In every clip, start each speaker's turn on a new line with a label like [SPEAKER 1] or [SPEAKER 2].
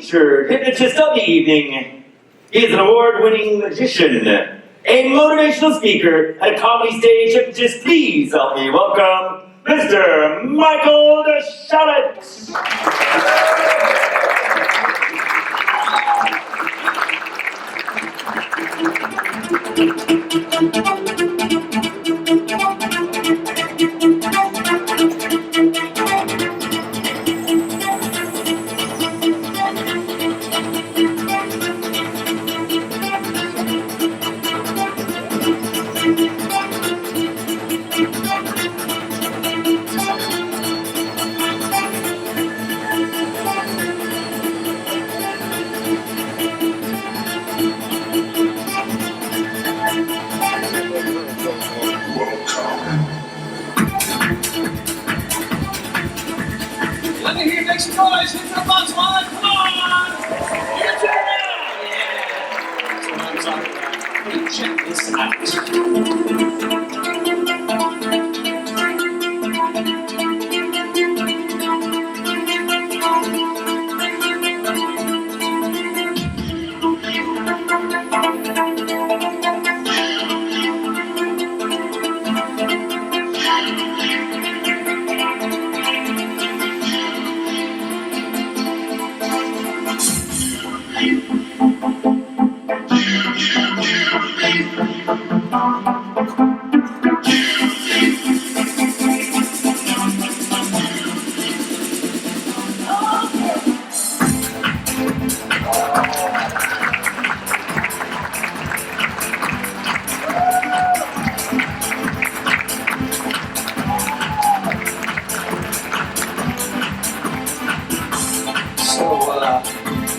[SPEAKER 1] featured hypnotist of the evening. He is an award-winning magician, a motivational speaker, and a comedy stage hypnotist. Please help me welcome Mr. Michael DeSchalit.
[SPEAKER 2] Let me hear you make some noise. Hit the box line. Come on. Here's your Yeah. That's what I'm talking about. Let me check this out.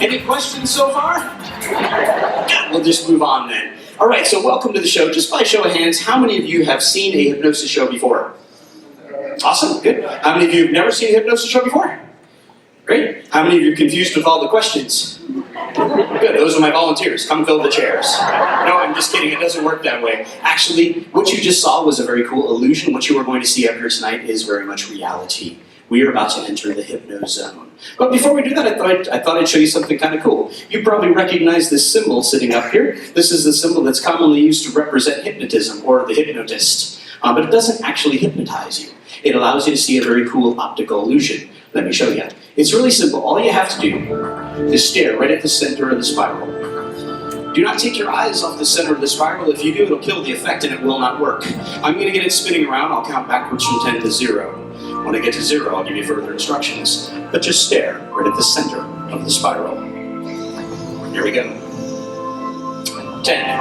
[SPEAKER 2] Any questions so far? We'll just move on then. All right, so welcome to the show. Just by show of hands, how many of you have seen a hypnosis show before? Awesome, good. How many of you have never seen a hypnosis show before? Great. How many of you are confused with all the questions? Good, those are my volunteers. Come fill the chairs. No, I'm just kidding. It doesn't work that way. Actually, what you just saw was a very cool illusion. What you are going to see up here tonight is very much reality. We are about to enter the hypno zone. But before we do that, I thought I'd show you something kind of cool. You probably recognize this symbol sitting up here. This is the symbol that's commonly used to represent hypnotism, or the hypnotist. But it doesn't actually hypnotize you. It allows you to see a very cool optical illusion. Let me show you. It's really simple. All you have to do is stare right at the center of the spiral. Do not take your eyes off the center of the spiral. If you do, it'll kill the effect and it will not work. I'm going to get it spinning around. I'll count backwards from 10 to 0. When I get to 0, I'll give you further instructions. But just stare right at the center of the spiral. Here we go. 10,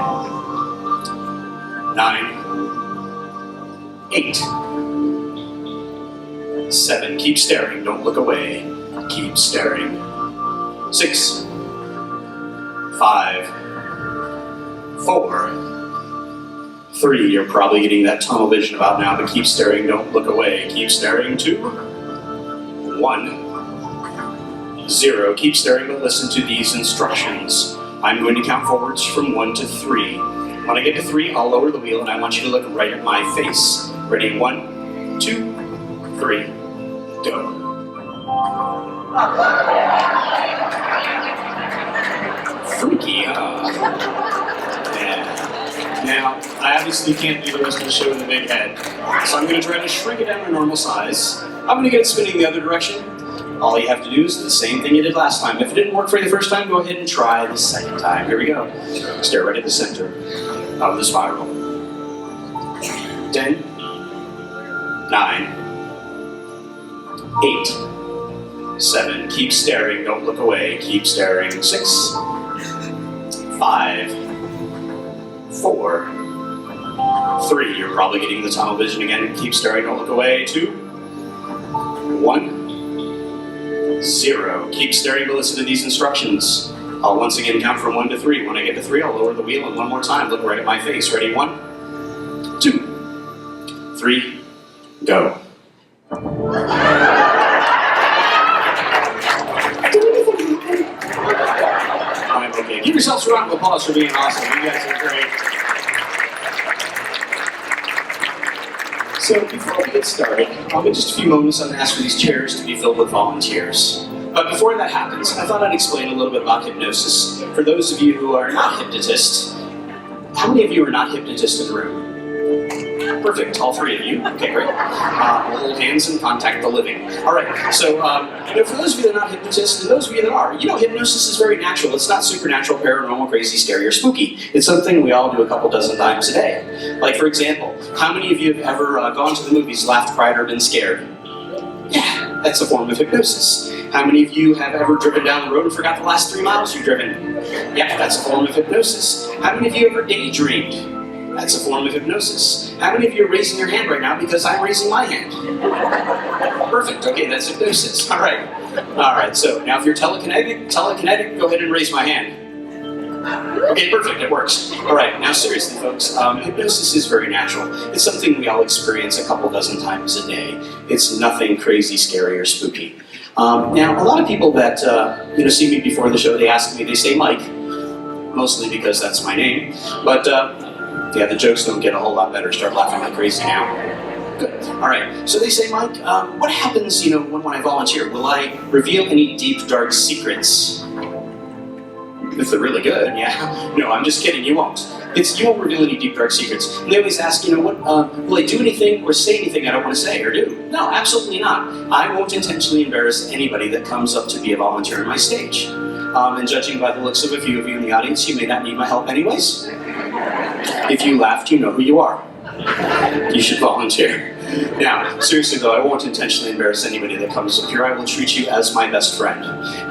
[SPEAKER 2] 9, 8, 7. Keep staring. Don't look away. Keep staring. 6, 5, 4, 3, you're probably getting that tunnel vision about now, but keep staring, don't look away. Keep staring. 2, 1, 0. Keep staring, but listen to these instructions. I'm going to count forwards from 1 to 3. When I get to 3, I'll lower the wheel, and I want you to look right at my face. Ready? 1, 2, 3, go. Freaky, huh? Now, I obviously can't do the rest of the show in the big head, so I'm going to try to shrink it down to normal size. I'm going to get it spinning the other direction. All you have to do is the same thing you did last time. If it didn't work for you the first time, go ahead and try the second time. Here we go. Stare right at the center of the spiral. 10, 9, 8, 7. Keep staring, don't look away. Keep staring. 6, 5, 4, 3, you're probably getting the tunnel vision again. Keep staring, don't look away. 2, 1, 0. Keep staring, but listen to these instructions. I'll once again count from 1 to 3. When I get to 3, I'll lower the wheel, and one more time, look right at my face. Ready? 1, 2, 3, go. Okay. Give yourselves a round of applause for being awesome. You guys are great. So before we get started, in just a few moments, I'm going to ask for these chairs to be filled with volunteers. But before that happens, I thought I'd explain a little bit about hypnosis. For those of you who are not hypnotists, how many of you are not hypnotists in the room? Perfect, all three of you. Okay, great. We'll hold hands and contact the living. All right, so for those of you that are not hypnotists, and those of you that are, hypnosis is very natural. It's not supernatural, paranormal, crazy, scary, or spooky. It's something we all do a couple dozen times a day. Like, for example, how many of you have ever gone to the movies, laughed, cried, or been scared? Yeah, that's a form of hypnosis. How many of you have ever driven down the road and forgot the last 3 miles you've driven? Yeah, that's a form of hypnosis. How many of you ever daydreamed? That's a form of hypnosis. How many of you are raising your hand right now because I'm raising my hand? Perfect, okay, that's hypnosis. All right, so now if you're telekinetic, go ahead and raise my hand. Okay, perfect, it works. All right, now seriously folks, hypnosis is very natural. It's something we all experience a couple dozen times a day. It's nothing crazy, scary, or spooky. Now, a lot of people that see me before the show, they ask me, they say Mike, mostly because that's my name, but yeah, the jokes don't get a whole lot better. Start laughing like crazy now. Good. All right. So they say, Mike, what happens, when I volunteer? Will I reveal any deep, dark secrets? If they're really good, yeah. No, I'm just kidding. You won't. You won't reveal any deep, dark secrets. And they always ask, will I do anything or say anything I don't want to say or do? No, absolutely not. I won't intentionally embarrass anybody that comes up to be a volunteer on my stage. And judging by the looks of a few of you in the audience, you may not need my help anyways. If you laughed, you know who you are. You should volunteer. Now, seriously though, I won't intentionally embarrass anybody that comes up here. I will treat you as my best friend.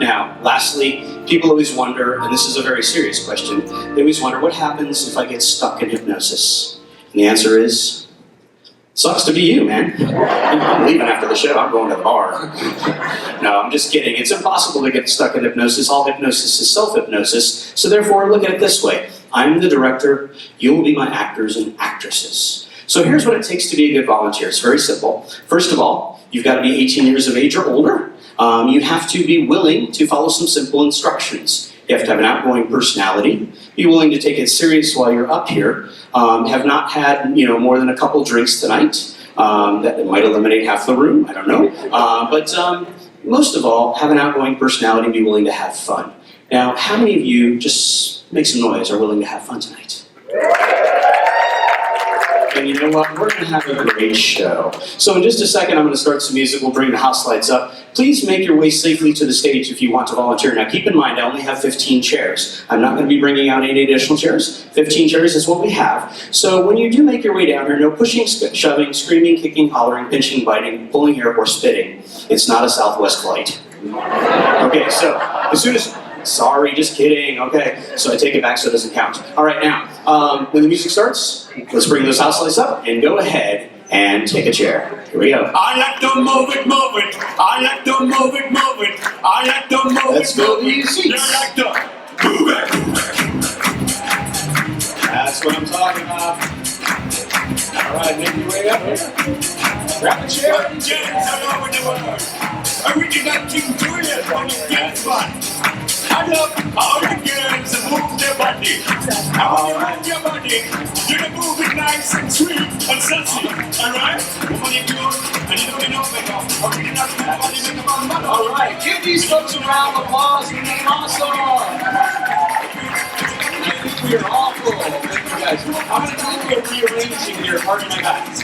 [SPEAKER 2] Now, lastly, people always wonder, and this is a very serious question, they always wonder, what happens if I get stuck in hypnosis? And the answer is, sucks to be you, man. I'm leaving after the show, I'm going to the bar. No, I'm just kidding. It's impossible to get stuck in hypnosis. All hypnosis is self-hypnosis. So therefore, look at it this way. I'm the director, you'll be my actors and actresses. So here's what it takes to be a good volunteer. It's very simple. First of all, you've got to be 18 years of age or older. You have to be willing to follow some simple instructions. You have to have an outgoing personality, be willing to take it serious while you're up here, have not had more than a couple drinks tonight. That might eliminate half the room, I don't know. But most of all, have an outgoing personality and be willing to have fun. Now, how many of you, just make some noise, are willing to have fun tonight? And you know what? We're going to have a great show. So in just a second, I'm going to start some music. We'll bring the house lights up. Please make your way safely to the stage if you want to volunteer. Now keep in mind, I only have 15 chairs. I'm not going to be bringing out any additional chairs. 15 chairs is what we have. So when you do make your way down here, no pushing, shoving, screaming, kicking, hollering, pinching, biting, pulling hair, or spitting. It's not a Southwest flight. Okay, so as soon as... Sorry, just kidding. Okay, so I take it back so it doesn't count. All right, now, when the music starts, let's bring those house lights up and go ahead and take a chair. Here we go.
[SPEAKER 3] I like to move it, move it. I like to move it, move it. I like to move it.
[SPEAKER 2] Let's fill these seats.
[SPEAKER 3] I like to move it.
[SPEAKER 2] That's what I'm talking about. All right, make your way up here. Grab a chair.
[SPEAKER 3] Jams all over the world. Original King Julius on the dance floor. I love all the girls that move their body. I want you to move your body. You're gonna move it nice and sweet and sexy. Alright? Woman, you do and you know better. Original King Body, make a man.
[SPEAKER 2] All right, give these folks a round of applause. You're awesome. You're awful. Thank you guys. I'm going to do a rearranging here. Pardon my guys.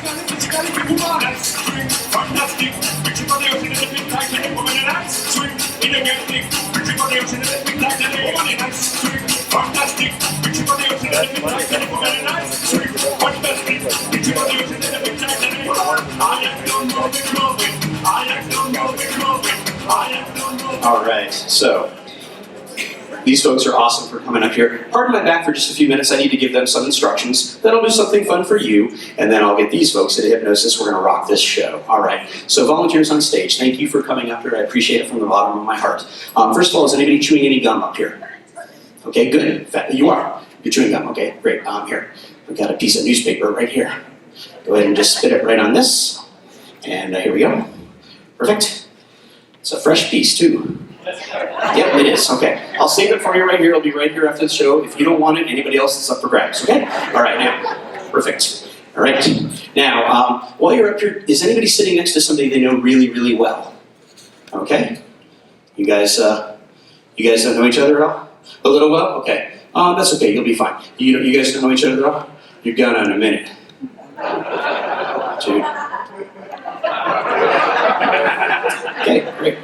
[SPEAKER 3] Fantastic. Picture for the ocean in the big like the woman in that swing. In a good thing. Picture for the ocean in the big like the woman in that swing. Fantastic. Picture for the ocean in the big like the woman in that swing. Fantastic. Picture for the ocean in the big like the woman. I like to move it, move it. I like to move it, move it. I like to move it.
[SPEAKER 2] All right, so these folks are awesome for coming up here. Pardon my back for just a few minutes. I need to give them some instructions. Then I'll do something fun for you, and then I'll get these folks at Hypnosis. We're going to rock this show. All right. So volunteers on stage, thank you for coming up here. I appreciate it from the bottom of my heart. First of all, is anybody chewing any gum up here? Okay, good. You are. You're chewing gum. Okay, great. Here. I've got a piece of newspaper right here. Go ahead and just spit it right on this. And here we go. Perfect. It's a fresh piece, too. Yep, it is. Okay. I'll save it for you right here. It'll be right here after the show. If you don't want it, anybody else is up for grabs. Okay? All right, now. Perfect. All right. Now, while you're up here, is anybody sitting next to somebody they know really, really well? Okay? You guys don't know each other at all? A little well? Okay. That's okay, you'll be fine. You guys don't know each other at all? You're gonna in a minute. Dude. Okay, great.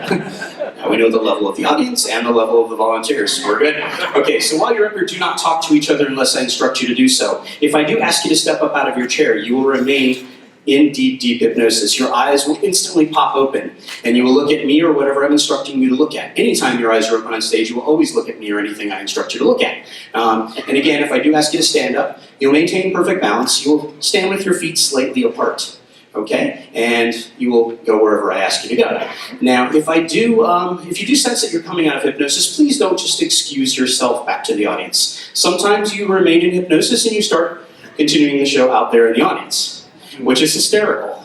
[SPEAKER 2] Now we know the level of the audience and the level of the volunteers. We're good? Okay, so while you're up here, do not talk to each other unless I instruct you to do so. If I do ask you to step up out of your chair, you will remain in deep, deep hypnosis. Your eyes will instantly pop open, and you will look at me or whatever I'm instructing you to look at. Anytime your eyes are open on stage, you will always look at me or anything I instruct you to look at. And again, if I do ask you to stand up, you'll maintain perfect balance. You will stand with your feet slightly apart. Okay, and you will go wherever I ask you to go. Now, if you do sense that you're coming out of hypnosis, please don't just excuse yourself back to the audience. Sometimes you remain in hypnosis and you start continuing the show out there in the audience, which is hysterical.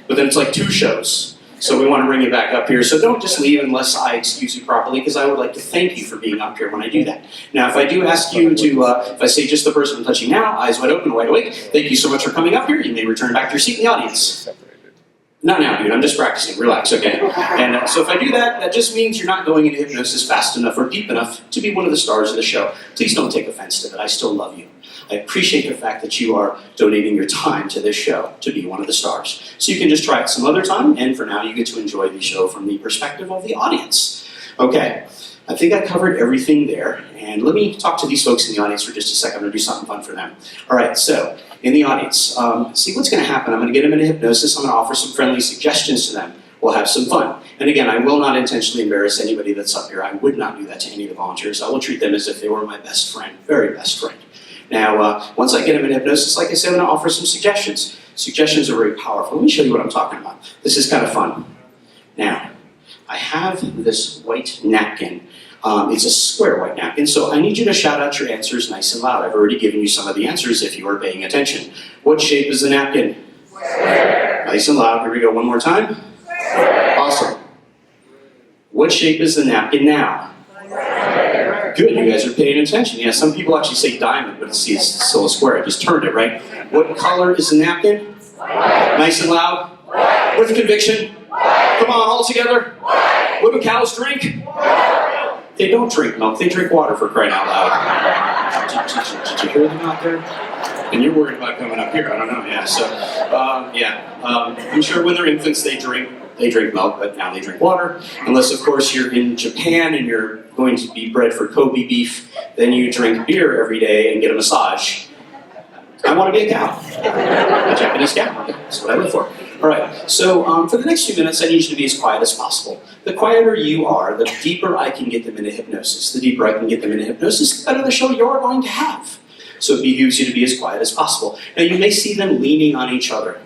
[SPEAKER 2] But then it's like 2 shows. So we want to bring you back up here. So don't just leave unless I excuse you properly, because I would like to thank you for being up here when I do that. Now, if I do ask you to, if I say just the person I'm touching now, eyes wide open, wide awake, thank you so much for coming up here. You may return back to your seat in the audience. Not now, dude. I'm just practicing. Relax, okay? And so if I do that, that just means you're not going into hypnosis fast enough or deep enough to be one of the stars of the show. Please don't take offense to that. I still love you. I appreciate the fact that you are donating your time to this show to be one of the stars. So you can just try it some other time, and for now you get to enjoy the show from the perspective of the audience. Okay, I think I covered everything there, and let me talk to these folks in the audience for just a second. I'm going to do something fun for them. All right, so in the audience, see what's going to happen. I'm going to get them into hypnosis. I'm going to offer some friendly suggestions to them. We'll have some fun. And again, I will not intentionally embarrass anybody that's up here. I would not do that to any of the volunteers. I will treat them as if they were my best friend, very best friend. Now, once I get them in hypnosis, like I said, I'm going to offer some suggestions. Suggestions are very powerful. Let me show you what I'm talking about. This is kind of fun. Now, I have this white napkin. It's a square white napkin, so I need you to shout out your answers nice and loud. I've already given you some of the answers if you are paying attention. What shape is the napkin? Square. Nice and loud. Here we go. One more time. Square. Awesome. What shape is the napkin now? Good, you guys are paying attention. Yeah, some people actually say diamond, but it's still a square. I just turned it, right? What color is the napkin? White. Nice and loud. White. With conviction. White. Come on, all together. White. What do cows drink? White. They don't drink milk. They drink water, for crying out loud. Did you hear them out there? And you're worried about coming up here. I don't know. Yeah. So, I'm sure when they're infants they drink milk, but now they drink water. Unless, of course, you're in Japan and you're going to be bred for Kobe beef, then you drink beer every day and get a massage. I want to be a cow. A Japanese cow. That's what I live for. All right, so for the next few minutes, I need you to be as quiet as possible. The quieter you are, the deeper I can get them into hypnosis. The deeper I can get them into hypnosis, the better the show you're going to have. So it behooves you to be as quiet as possible. Now, you may see them leaning on each other,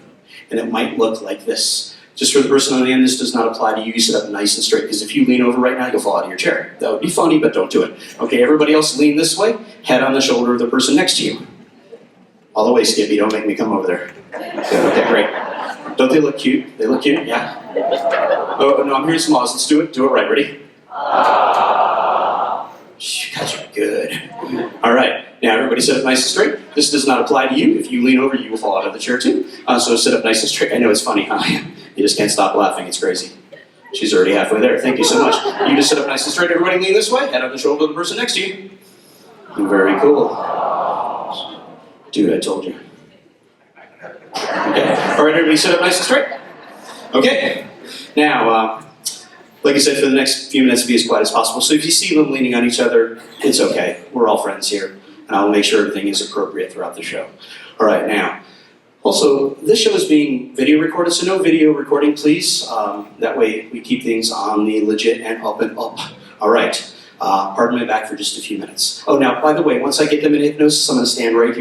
[SPEAKER 2] and it might look like this. Just for the person on the end, this does not apply to you. You sit up nice and straight, because if you lean over right now, you'll fall out of your chair. That would be funny, but don't do it. Okay, everybody else lean this way, head on the shoulder of the person next to you. All the way, Skippy, don't make me come over there. Okay, great. Don't they look cute? They look cute, yeah? Oh, no, I'm hearing some laws. Let's do it. Do it right. Ready? You guys are good. All right. Now, everybody sit up nice and straight. This does not apply to you. If you lean over, you will fall out of the chair, too. So sit up nice and straight. I know it's funny, huh? You just can't stop laughing. It's crazy. She's already halfway there. Thank you so much. You just sit up nice and straight. Everybody lean this way. Head on the shoulder of the person next to you. Very cool. Dude, I told you. Okay. All right, everybody sit up nice and straight. Okay. Now, like I said, for the next few minutes, be as quiet as possible. So if you see them leaning on each other, it's okay. We're all friends here. And I'll make sure everything is appropriate throughout the show. All right, now, also, this show is being video recorded, so no video recording, please. That way we keep things on the legit and up and up. All right. Pardon my back for just a few minutes. Oh, now, by the way, once I get them in hypnosis, I'm going to stand right here.